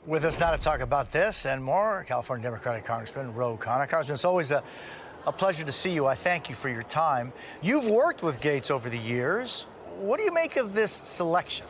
With us now to talk about this and more, California Democratic Congressman Ro Khanna. Congressman, it's always a pleasure to see you. I thank you for your time. You've worked with Gaetz over the years. What do you make of this selection?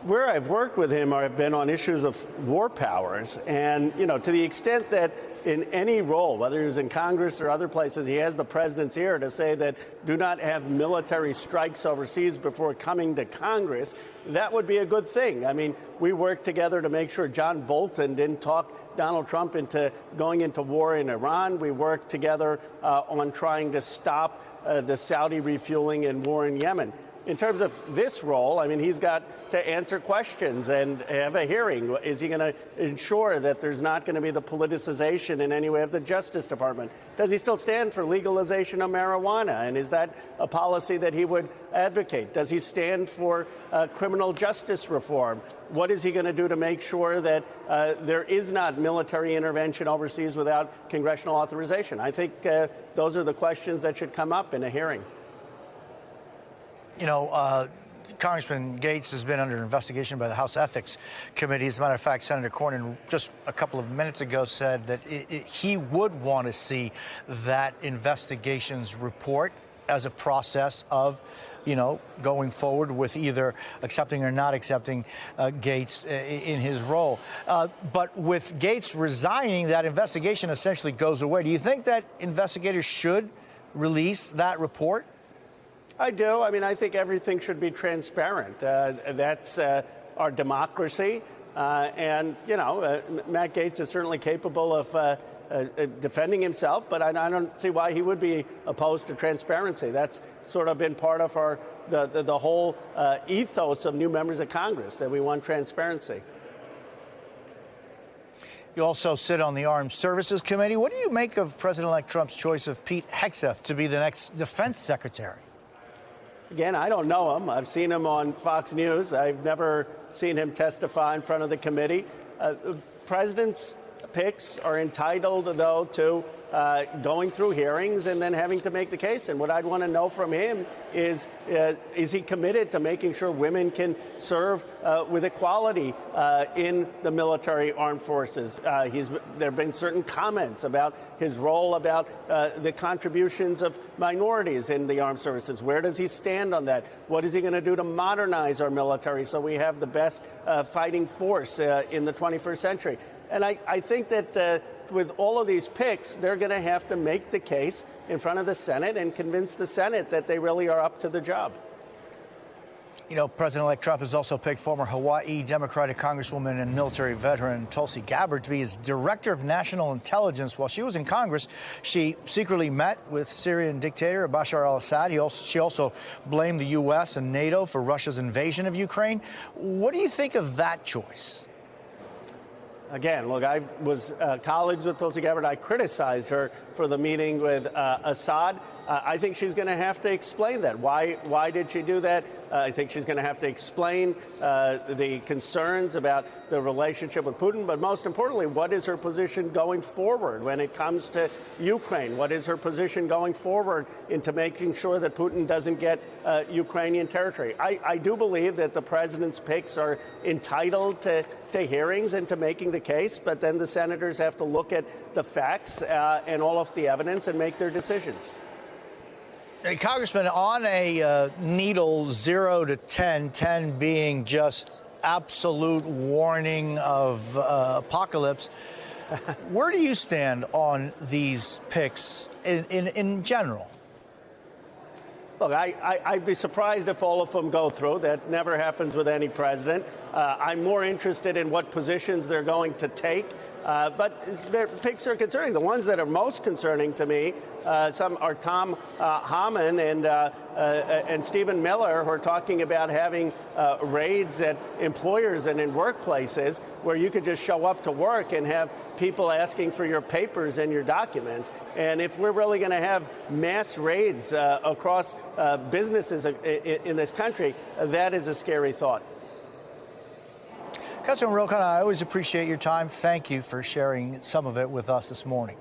Where I've worked with him, I've been on issues of war powers. And, to the extent that in any role, whether he was in Congress or other places, he has the president's ear to say that do not have military strikes overseas before coming to Congress, that would be a good thing. I mean, we worked together to make sure John Bolton didn't talk Donald Trump into going into war in Iran. We worked together on trying to stop the Saudi refueling and war in Yemen. In terms of this role, I mean, he's got to answer questions and have a hearing. Is he going to ensure that there's not going to be the politicization in any way of the Justice Department? Does he still stand for legalization of marijuana? And is that a policy that he would advocate? Does he stand for criminal justice reform? What is he going to do to make sure that there is not military intervention overseas without congressional authorization? I think those are the questions that should come up in a hearing. Congressman Gaetz has been under investigation by the House Ethics Committee. As a matter of fact, Senator Cornyn just a couple of minutes ago said that he would want to see that investigations report as a process of, going forward with either accepting or not accepting Gaetz in his role. But with Gaetz resigning, that investigation essentially goes away. Do you think that investigators should release that report? I do. I mean, I think everything should be transparent. That's our democracy. And, Matt Gaetz is certainly capable of defending himself, but I don't see why he would be opposed to transparency. That's sort of been part of the whole ethos of new members of Congress, that we want transparency. You also sit on the Armed Services Committee. What do you make of President-elect Trump's choice of Pete Hegseth to be the next defense secretary? Again, I don't know him. I've seen him on Fox News. I've never seen him testify in front of the committee. President's picks are entitled, though, to going through hearings and then having to make the case. And what I'd want to know from him is he committed to making sure women can serve with equality in the military armed forces? There have been certain comments about his role, about the contributions of minorities in the armed services. Where does he stand on that? What is he going to do to modernize our military so we have the best fighting force in the 21st century? And I think that with all of these picks, they're going to have to make the case in front of the Senate and convince the Senate that they really are up to the job. President-elect Trump has also picked former Hawaii Democratic Congresswoman and military veteran Tulsi Gabbard to be his director of national intelligence. While she was in Congress, she secretly met with Syrian dictator Bashar al-Assad. She also blamed the U.S. and NATO for Russia's invasion of Ukraine. What do you think of that choice? Again, look, I was colleagues with Tulsi Gabbard. I criticized her for the meeting with Assad. I think she's going to have to explain that. Why did she do that? I think she's going to have to explain the concerns about the relationship with Putin. But most importantly, what is her position going forward when it comes to Ukraine? What is her position going forward into making sure that Putin doesn't get Ukrainian territory? I do believe that the president's picks are entitled to hearings and to making the case, but then the senators have to look at the facts and all of the evidence and make their decisions. Hey, Congressman, on a needle 0 to 10, 10 being just absolute warning of apocalypse, where do you stand on these picks in general? Look, I'd be surprised if all of them go through. That never happens with any president. I'm more interested in what positions they're going to take. But their picks are concerning. The ones that are most concerning to me, some are Tom Homan and Stephen Miller, who are talking about having raids at employers and in workplaces where you could just show up to work and have people asking for your papers and your documents. And if we're really going to have mass raids across businesses in this country, that is a scary thought. Councilman Ro Khanna, I always appreciate your time. Thank you for sharing some of it with us this morning.